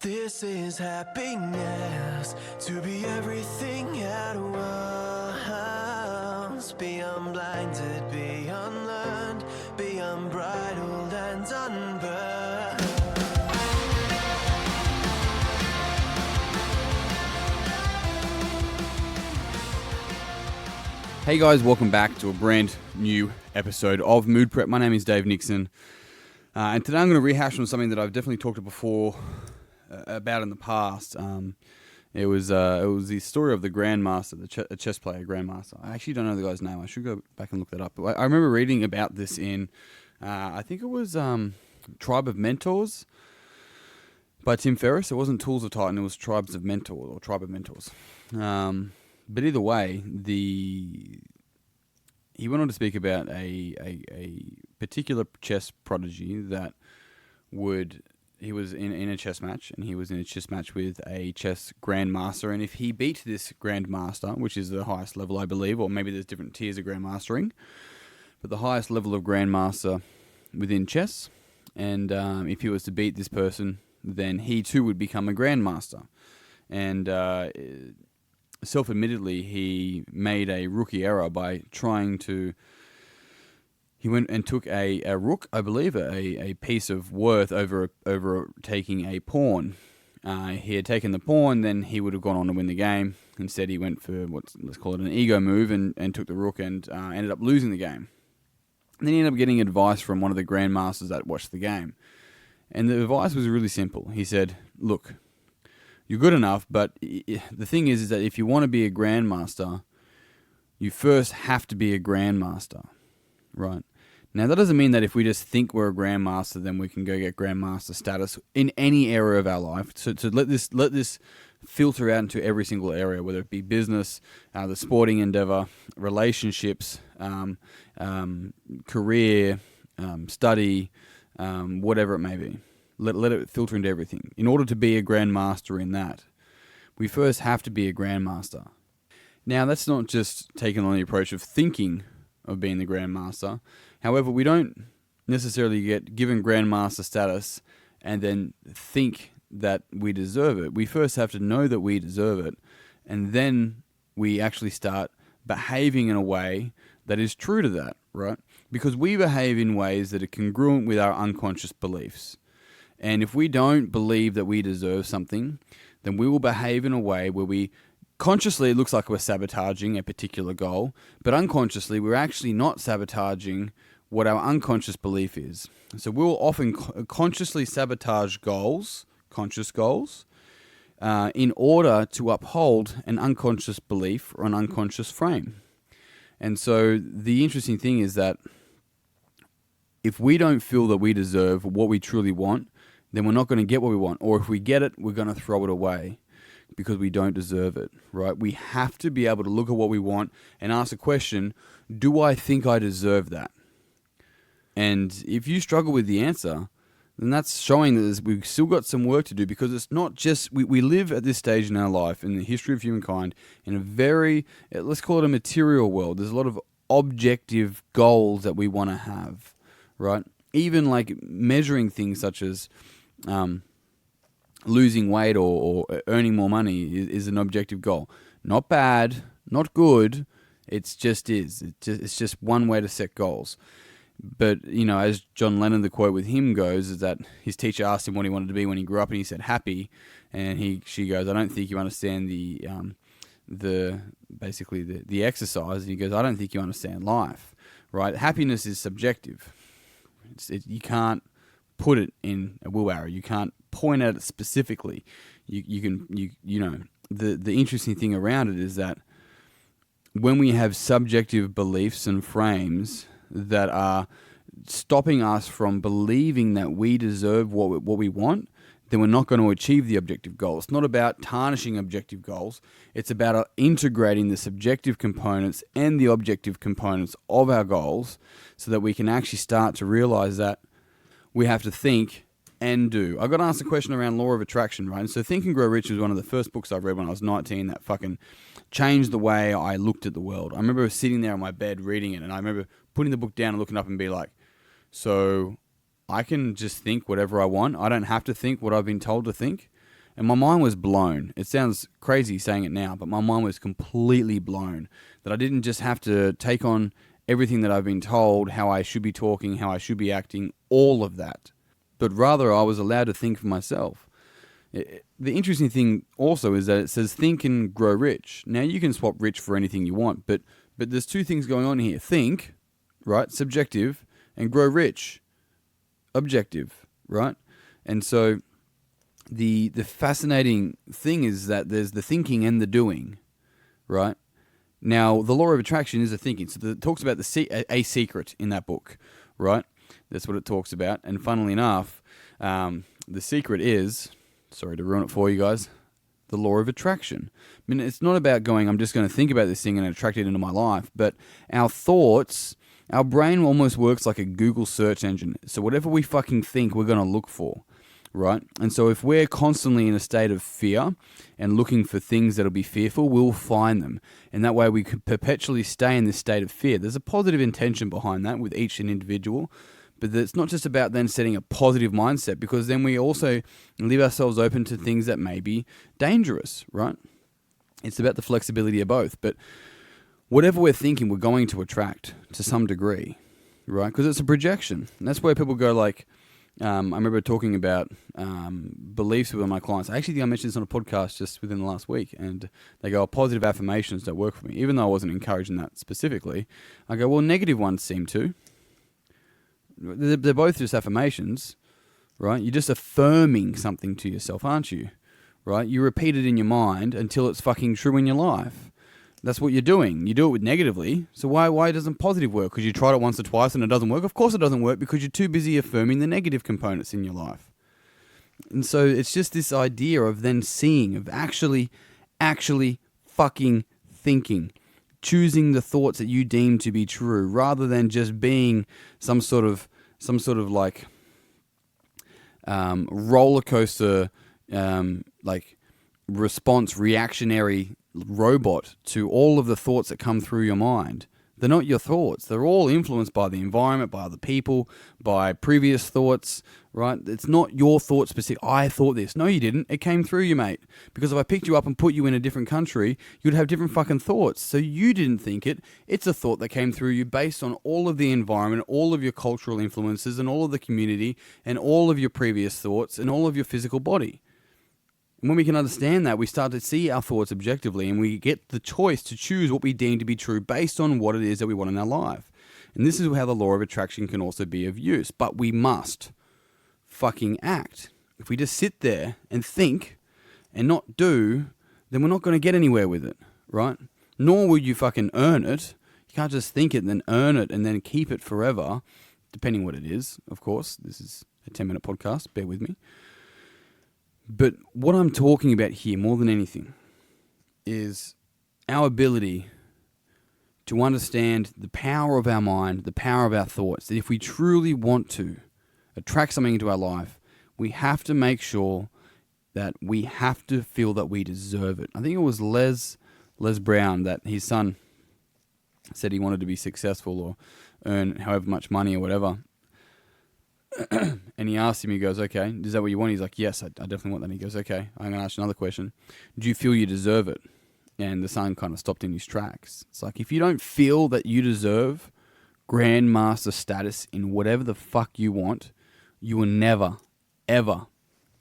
This is happiness, to be everything at once. Be unblinded, be unlearned, be unbridled and unburned. Hey guys, welcome back to a brand new episode of Mood Prep. My name is Dave Nixon, and today I'm going to rehash on something that I've definitely talked about in the past. It was the story of the Grandmaster, the chess player Grandmaster. I actually don't know the guy's name. I should go back and look that up. But I remember reading about this in, I think it was Tribe of Mentors by Tim Ferriss. It wasn't Tools of Titan. It was Tribes of Mentors or Tribe of Mentors. But either way, he went on to speak about a particular chess prodigy that he was in a chess match, and he was in a chess match with a chess grandmaster, and if he beat this grandmaster, which is the highest level, I believe, or maybe there's different tiers of grandmastering, but the highest level of grandmaster within chess, and if he was to beat this person, then he too would become a grandmaster. And self-admittedly, he made a rookie error by trying to... He went and took a rook, I believe, a piece of worth over taking a pawn. He had taken the pawn, then he would have gone on to win the game. Instead, he went for let's call it an ego move and took the rook and ended up losing the game. And then he ended up getting advice from one of the grandmasters that watched the game. And the advice was really simple. He said, look, you're good enough, but the thing is that if you want to be a grandmaster, you first have to be a grandmaster, right? Now, that doesn't mean that if we just think we're a grandmaster, then we can go get grandmaster status in any area of our life. So let this filter out into every single area, whether it be business, the sporting endeavor, relationships, career, study, whatever it may be. Let it filter into everything. In order to be a grandmaster in that, we first have to be a grandmaster. Now, that's not just taking on the approach of thinking of being the grandmaster. However, we don't necessarily get given grandmaster status and then think that we deserve it. We first have to know that we deserve it, and then we actually start behaving in a way that is true to that, right? Because we behave in ways that are congruent with our unconscious beliefs. And if we don't believe that we deserve something, then we will behave in a way where we consciously, it looks like we're sabotaging a particular goal, but unconsciously, we're actually not sabotaging what our unconscious belief is. So we'll often consciously sabotage goals, conscious goals, in order to uphold an unconscious belief or an unconscious frame. And so the interesting thing is that if we don't feel that we deserve what we truly want, then we're not going to get what we want. Or if we get it, we're going to throw it away because we don't deserve it, right? We have to be able to look at what we want and ask the question, do I think I deserve that? And if you struggle with the answer, then that's showing that we've still got some work to do, because it's not just... We live at this stage in our life, in the history of humankind, in a very, let's call it a material world. There's a lot of objective goals that we want to have, right? Even like measuring things such as losing weight or earning more money is an objective goal. Not bad, not good, it's just one way to set goals. But, you know, as John Lennon, the quote with him goes, is that his teacher asked him what he wanted to be when he grew up, and he said happy. And she goes, I don't think you understand the exercise. And he goes, I don't think you understand life, right? Happiness is subjective. You can't put it in a wheelbarrow. You can't point at it specifically. The interesting thing around it is that when we have subjective beliefs and frames that are stopping us from believing that we deserve what we want, then we're not going to achieve the objective goal. It's not about tarnishing objective goals. It's about integrating the subjective components and the objective components of our goals so that we can actually start to realize that we have to think and do. I got asked a question around law of attraction, right? And so Think and Grow Rich was one of the first books I read when I was 19 that fucking changed the way I looked at the world. I remember sitting there on my bed reading it, and I remember putting the book down and looking up and be like, so I can just think whatever I want. I don't have to think what I've been told to think. And my mind was blown. It sounds crazy saying it now, but my mind was completely blown that I didn't just have to take on everything that I've been told, how I should be talking, how I should be acting, all of that. But rather, I was allowed to think for myself. The interesting thing also is that it says think and grow rich. Now, you can swap rich for anything you want, but there's two things going on here. Think, right, subjective, and grow rich, objective, right? And so the fascinating thing is that there's the thinking and the doing, right? Now, the law of attraction is the thinking. So it talks about a secret in that book, right? That's what it talks about. And funnily enough, the secret is, sorry to ruin it for you guys, the law of attraction. I mean, it's not about going, I'm just going to think about this thing and attract it into my life, but our thoughts, our brain almost works like a Google search engine. So whatever we fucking think, we're going to look for. Right? And so if we're constantly in a state of fear and looking for things that'll be fearful, we'll find them. And that way we could perpetually stay in this state of fear. There's a positive intention behind that with each individual, but it's not just about then setting a positive mindset, because then we also leave ourselves open to things that may be dangerous, right? It's about the flexibility of both. But whatever we're thinking, we're going to attract to some degree, right? Because it's a projection. And that's where people go like, I remember talking about beliefs with one of my clients. I actually think I mentioned this on a podcast just within the last week, and they go, positive affirmations don't work for me. Even though I wasn't encouraging that specifically, I go, well, negative ones seem to. They're both just affirmations, right? You're just affirming something to yourself, aren't you? Right? You repeat it in your mind until it's fucking true in your life. That's what you're doing. You do it with negatively. So why doesn't positive work? Because you tried it once or twice and it doesn't work? Of course it doesn't work, because you're too busy affirming the negative components in your life. And so it's just this idea of then seeing, of actually fucking thinking, choosing the thoughts that you deem to be true, rather than just being some sort of like roller coaster, like response, reactionary robot to all of the thoughts that come through your mind. They're not your thoughts. They're all influenced by the environment, by other people, by previous thoughts, right? It's not your thought specific. I thought this. No, you didn't. It came through you, mate. Because if I picked you up and put you in a different country, you'd have different fucking thoughts. So you didn't think it. It's a thought that came through you based on all of the environment, all of your cultural influences, and all of the community, and all of your previous thoughts, and all of your physical body. And when we can understand that, we start to see our thoughts objectively, and we get the choice to choose what we deem to be true based on what it is that we want in our life. And this is how the law of attraction can also be of use. But we must fucking act. If we just sit there and think and not do, then we're not going to get anywhere with it, right? Nor will you fucking earn it. You can't just think it and then earn it and then keep it forever, depending what it is, of course. This is a 10-minute podcast. Bear with me. But what I'm talking about here, more than anything, is our ability to understand the power of our mind, the power of our thoughts. That if we truly want to attract something into our life, we have to make sure that we have to feel that we deserve it. I think it was Les Brown that his son said he wanted to be successful or earn however much money or whatever. And he asked him, he goes, okay, is that what you want? He's like, yes, I definitely want that. And he goes, okay, I'm going to ask you another question. Do you feel you deserve it? And the son kind of stopped in his tracks. It's like, if you don't feel that you deserve grandmaster status in whatever the fuck you want, you will never, ever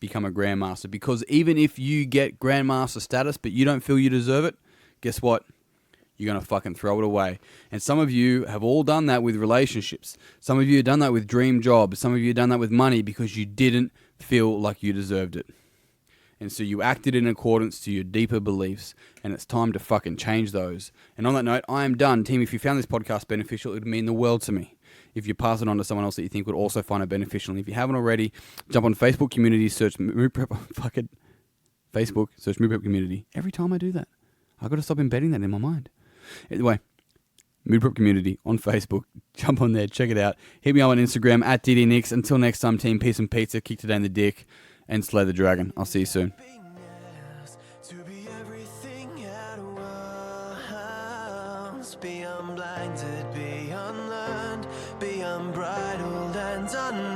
become a grandmaster. Because even if you get grandmaster status, but you don't feel you deserve it, guess what? You're going to fucking throw it away. And some of you have all done that with relationships. Some of you have done that with dream jobs. Some of you have done that with money because you didn't feel like you deserved it. And so you acted in accordance to your deeper beliefs, and it's time to fucking change those. And on that note, I am done. Team, if you found this podcast beneficial, it would mean the world to me if you pass it on to someone else that you think would also find it beneficial. And if you haven't already, jump on Facebook community, search Mood Prep, fucking Facebook, search Mood Prep community. Every time I do that, I've got to stop embedding that in my mind. Anyway, Mood Prep community on Facebook. Jump on there, check it out. Hit me up on Instagram at DDNix. Until next time, team, peace and pizza. Kick today in the dick and slay the dragon. I'll see you soon. To be everything at once, be unblinded, be unlearned, be unbridled and unlearned.